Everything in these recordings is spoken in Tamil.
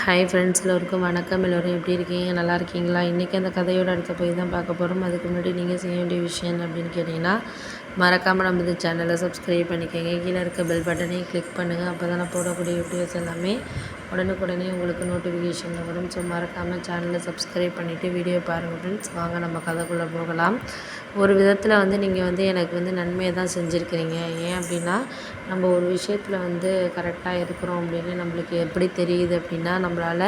ஹாய் ஃப்ரெண்ட்ஸ், எல்லோருக்கும் வணக்கம். எல்லோரும் எப்படி இருக்கீங்க? நல்லா இருக்கீங்களா? இன்றைக்கி அந்த கதையோட அடுத்த போய் தான் பார்க்க போகிறோம். அதுக்கு முன்னாடி நீங்கள் செய்ய வேண்டிய விஷயம் என்ன அப்படின்னு கேட்டிங்கன்னா, மறக்காமல் நம்ம இந்த சேனலை சப்ஸ்கிரைப் பண்ணிக்கோங்க. கீழே இருக்க பெல் பட்டனையும் கிளிக் பண்ணுங்கள். அப்போ தான் நான் போடக்கூடிய வீடியோஸ் எல்லாமே உடனுக்குடனே உங்களுக்கு நோட்டிஃபிகேஷனில் வரும். ஸோ மறக்காமல் சேனலை சப்ஸ்கிரைப் பண்ணிவிட்டு வீடியோ பாருங்கள் ஃப்ரெண்ட்ஸ். வாங்க நம்ம கதைக்குள்ளே போகலாம். ஒரு விதத்தில் நீங்கள் எனக்கு நன்மையை தான் செஞ்சுருக்கிறீங்க. ஏன் அப்படின்னா, நம்ம ஒரு விஷயத்தில் கரெக்டாக இருக்கிறோம் அப்படின்னு நம்மளுக்கு எப்படி தெரியுது அப்படின்னா, நம்மளால்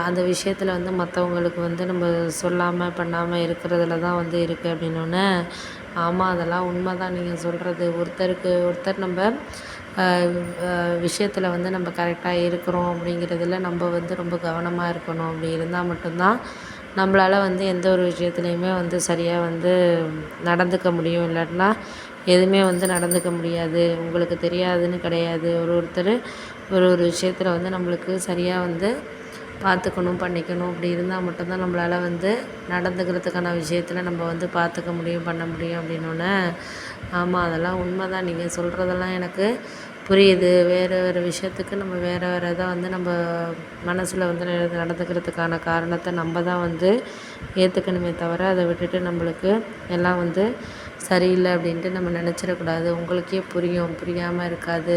அந்த விஷயத்தில் மற்றவங்களுக்கு நம்ம சொல்லாமல் பண்ணாமல் இருக்கிறதுல தான் இருக்குது அப்படின்னோடனே, ஆமாம் அதெல்லாம் உண்மை தான் நீங்கள் சொல்கிறது. ஒருத்தருக்கு ஒருத்தர் நம்ம விஷயத்தில் நம்ம கரெக்டாக இருக்கிறோம் அப்படிங்கிறதுல நம்ம ரொம்ப கவனமாக இருக்கணும். அப்படி இருந்தால் மட்டும்தான் நம்மளால் எந்த ஒரு விஷயத்துலையுமே சரியாக நடந்துக்க முடியும். இல்லாட்டினா எதுவுமே நடந்துக்க முடியாது. உங்களுக்கு தெரியாதுன்னு கிடையாது. ஒருத்தர் ஒரு விஷயத்தில் நம்மளுக்கு சரியாக பார்த்துக்கணும், பண்ணிக்கணும். அப்படி இருந்தால் மட்டும்தான் நம்மளால் நடந்துக்கிறதுக்கான விஷயத்தில் நம்ம பார்த்துக்க முடியும், பண்ண முடியும் அப்படின்னோடனே, ஆமாம் அதெல்லாம் உண்மை தான். நீங்கள் சொல்கிறதெல்லாம் எனக்கு புரியுது. வேறு வேறு விஷயத்துக்கு நம்ம வேறு வேறு இதாக நம்ம மனசில் நடந்துக்கிறதுக்கான காரணத்தை நம்ம தான் ஏற்றுக்கணுமே தவிர, அதை விட்டுட்டு நம்மளுக்கு எல்லாம் சரியில்லை அப்படின்ட்டு நம்ம நினச்சிடக்கூடாது. உங்களுக்கே புரியும், புரியாமல் இருக்காது.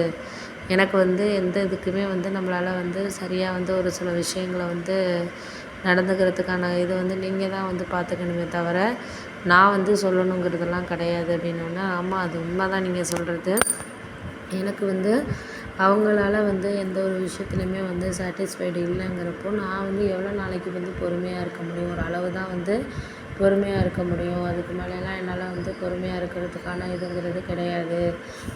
எனக்கு எந்த இதுக்குமே நம்மளால் சரியாக ஒரு சில விஷயங்களை நடந்துக்கிறதுக்கான இது நீங்கள் தான் பார்த்துக்கணுமே தவிர, நான் சொல்லணுங்கிறதெல்லாம் கிடையாது அப்படின்னோடனே, ஆமாம் அது உண்மை தான் நீங்கள் சொல்கிறது. எனக்கு அவங்களால எந்த ஒரு விஷயத்துலையுமே சாட்டிஸ்ஃபைடு இல்லைங்கிறப்போ, நான் எவ்வளோ நாளைக்கு பொறுமையாக இருக்க முடியும்? ஒரு அளவு தான் பொறுமையாக இருக்க முடியும். அதுக்கு மேலெலாம் என்னால் பொறுமையாக இருக்கிறதுக்கான இதுங்கிறது கிடையாது.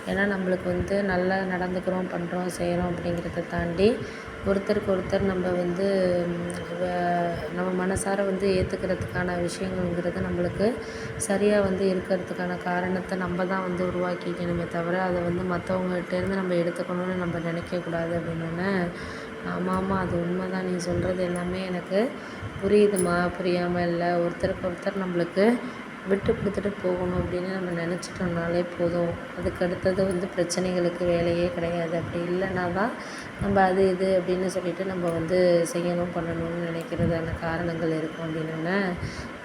ஏன்னா நம்மளுக்கு நல்லா நடந்துக்கிறோம், பண்ணுறோம், செய்கிறோம் அப்படிங்கிறத தாண்டி ஒருத்தருக்கு ஒருத்தர் நம்ம நம்ம மனசார ஏற்றுக்கிறதுக்கான விஷயங்கள்ங்கிறது நம்மளுக்கு சரியாக இருக்கிறதுக்கான காரணத்தை நம்ம தான் உருவாக்கிக்கணுமே தவிர, அதை மற்றவங்ககிட்டேருந்து நம்ம எடுத்துக்கணும்னு நம்ம நினைக்கக்கூடாது அப்படின்னோடனே, ஆமாம் அது உண்மை தான். நீ சொல்கிறது எல்லாமே எனக்கு புரியுதுமா, புரியாமல் இல்லை. ஒருத்தருக்கு ஒருத்தர் நம்மளுக்கு விட்டு கொடுத்துட்டு போகணும் அப்படின்னு நம்ம நினச்சிட்டோம்னாலே போதும். அதுக்கு அடுத்தது பிரச்சனைகளுக்கு வேலையே கிடையாது. அப்படி இல்லைன்னா தான் நம்ம அது இது அப்படின்னு சொல்லிட்டு நம்ம செய்யணும், பண்ணணும்னு நினைக்கிறதான காரணங்கள் இருக்கும் அப்படின்னோடனே,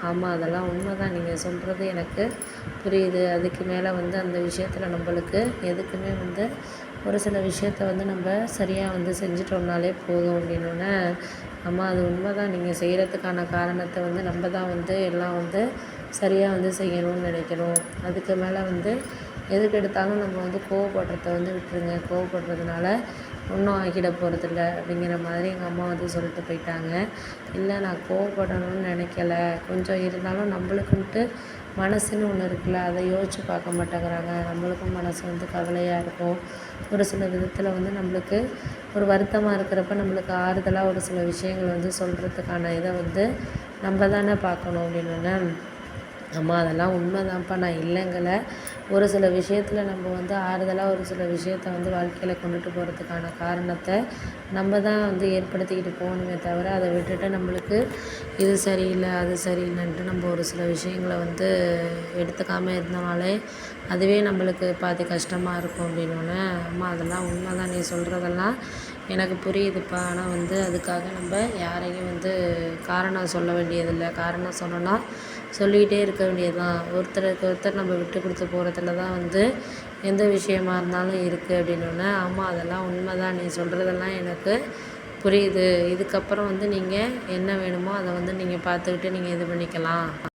ஆமாம் அதெல்லாம் உண்மை தான். நீங்கள் சொல்கிறது எனக்கு புரியுது. அதுக்கு மேலே அந்த விஷயத்தில் நம்மளுக்கு எதுக்குமே ஒரு சில விஷயத்த நம்ம சரியாக செஞ்சிட்டோம்னாலே போதும் அப்படின்னோடனே, ஆமாம் அது உண்மை தான். நீங்கள் செய்கிறதுக்கான காரணத்தை நம்ம தான் எல்லாம் சரியாக செய்யணும்னு நினைக்கணும். அதுக்கு மேலே எதுக்கு எடுத்தாலும் நம்ம கோவப்படுறத விட்டுருங்க. கோவப்படுறதுனால ஒன்றும் ஆகிட போகிறதில்ல அப்படிங்கிற மாதிரி எங்கள் அம்மா சொல்லிட்டு போயிட்டாங்க. இல்லை நான் கோவப்படணும்னு நினைக்கல. கொஞ்சம் இருந்தாலும் நம்மளுக்குன்ட்டு மனசுன்னு ஒன்று இருக்குல்ல, அதை யோசித்து பார்க்க மாட்டேங்கிறாங்க. நம்மளுக்கும் மனசு கவலையாக இருக்கும். ஒரு சில விதத்தில் நம்மளுக்கு ஒரு வருத்தமாக இருக்கிறப்ப நம்மளுக்கு ஆறுதலாக ஒரு சில விஷயங்கள் சொல்கிறதுக்கான இதை நம்ம தானே பார்க்கணும் அப்படின்னோடனே, அம்மா அதெல்லாம் உண்மை தான்ப்பா, நான் இல்லைங்கலை. ஒரு சில விஷயத்தில் நம்ம ஆறுதலாக ஒரு சில விஷயத்த வாழ்க்கையில் கொண்டுட்டு போகிறதுக்கான காரணத்தை நம்ம தான் ஏற்படுத்திக்கிட்டு போகணுமே தவிர, அதை விட்டுட்டு நம்மளுக்கு இது சரியில்லை, அது சரியில்லைன்ட்டு நம்ம ஒரு சில விஷயங்களை எடுத்துக்காமல் இருந்தோம்னாலே அதுவே நம்மளுக்கு பாதி கஷ்டமாக இருக்கும் அப்படின்னோடனே, அம்மா அதெல்லாம் உண்மை தான். நீ சொல்கிறதெல்லாம் எனக்கு புரியுதுப்பா. ஆனால் அதுக்காக நம்ம யாரையும் காரணம் சொல்ல வேண்டியதில்லை. காரணம் சொன்னோன்னா சொல்லிக்கிட்டே இருக்க வேண்டியது தான். ஒருத்தருக்கு ஒருத்தர் நம்ம விட்டு கொடுத்து போகிறதுல தான் எந்த விஷயமா இருந்தாலும் இருக்குது அப்படின்னோடனே, ஆமாம் அதெல்லாம் உண்மை தான். நீ சொல்கிறதெல்லாம் எனக்கு புரியுது. இதுக்கப்புறம் நீங்கள் என்ன வேணுமோ அதை நீங்கள் பார்த்துக்கிட்டு நீங்கள் இது பண்ணிக்கலாம்.